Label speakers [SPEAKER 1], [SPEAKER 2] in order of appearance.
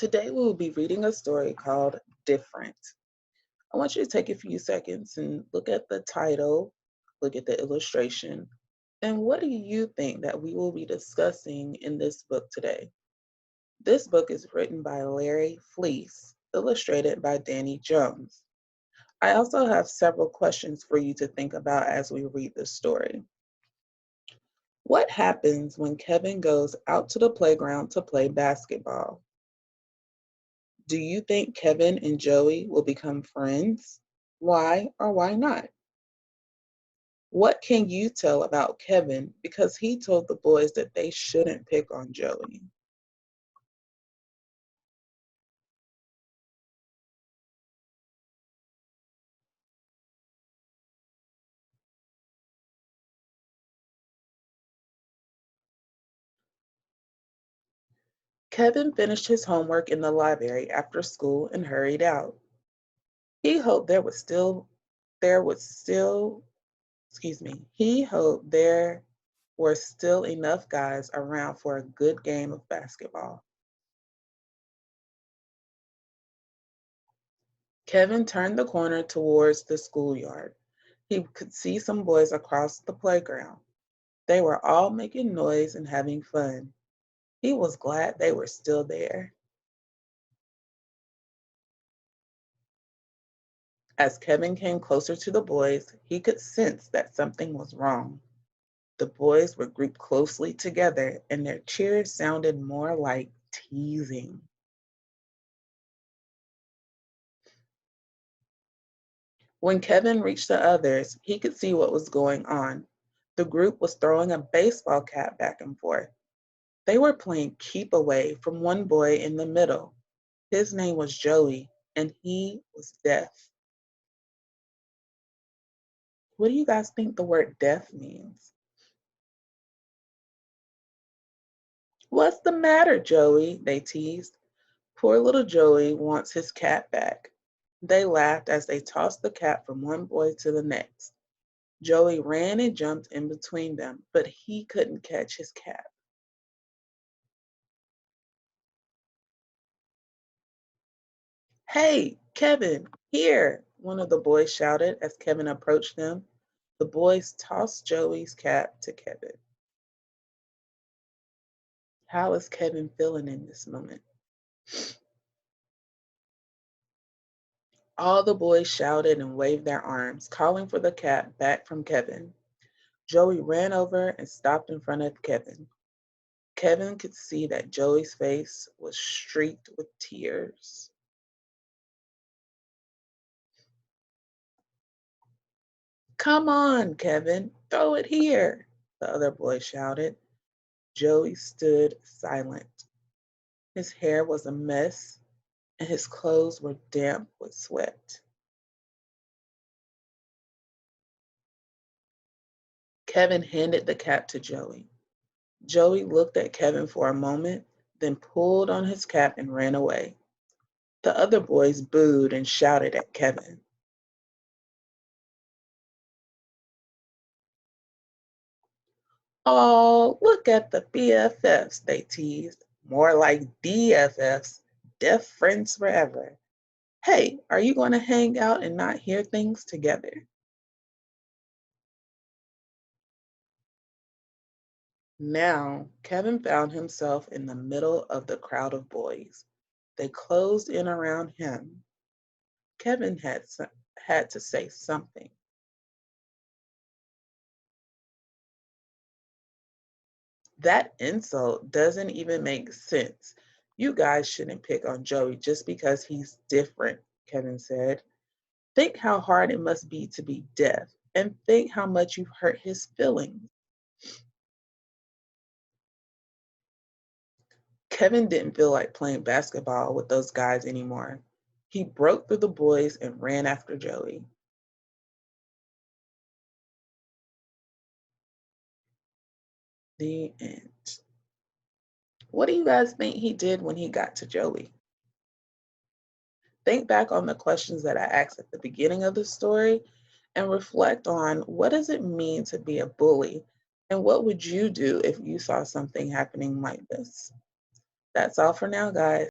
[SPEAKER 1] Today we will be reading a story called Different. I want you to take a few seconds and look at the title, look at the illustration, and what do you think that we will be discussing in this book today? This book is written by Larry Fleece, illustrated by Danny Jones. I also have several questions for you to think about as we read the story. What happens when Kevin goes out to the playground to play basketball? Do you think Kevin and Joey will become friends? Why or why not? What can you tell about Kevin because he told the boys that they shouldn't pick on Joey? Kevin finished his homework in the library after school and hurried out. He hoped there was still he hoped there were still enough guys around for a good game of basketball. Kevin turned the corner towards the schoolyard. He could see some boys across the playground. They were all making noise and having fun. He was glad they were still there. As Kevin came closer to the boys, he could sense that something was wrong. The boys were grouped closely together and their cheers sounded more like teasing. When Kevin reached the others, he could see what was going on. The group was throwing a baseball cap back and forth. They were playing keep away from one boy in the middle. His name was Joey, and he was deaf. What do you guys think the word deaf means? What's the matter, Joey? They teased. Poor little Joey wants his cap back. They laughed as they tossed the cap from one boy to the next. Joey ran and jumped in between them, but he couldn't catch his cap. Hey, Kevin, here, one of the boys shouted as Kevin approached them. The boys tossed Joey's cap to Kevin. How is Kevin feeling in this moment? All the boys shouted and waved their arms, calling for the cap back from Kevin. Joey ran over and stopped in front of Kevin. Kevin could see that Joey's face was streaked with tears. Come on, Kevin, throw it here, the other boy shouted. Joey stood silent. His hair was a mess and his clothes were damp with sweat. Kevin handed the cap to Joey. Joey looked at Kevin for a moment, then pulled on his cap and ran away. The other boys booed and shouted at Kevin. Oh, look at the BFFs, they teased. More like DFFs, deaf friends forever. Hey, are you going to hang out and not hear things together? Now, Kevin found himself in the middle of the crowd of boys. They closed in around him. Kevin had to say something. That insult doesn't even make sense. You guys shouldn't pick on Joey just because he's different, Kevin said. Think how hard it must be to be deaf, and think how much you've hurt his feelings. Kevin didn't feel like playing basketball with those guys anymore. He broke through the boys and ran after Joey. The end. What do you guys think he did when he got to Joey? Think back on the questions that I asked at the beginning of the story and reflect on what does it mean to be a bully and what would you do if you saw something happening like this? That's all for now, guys.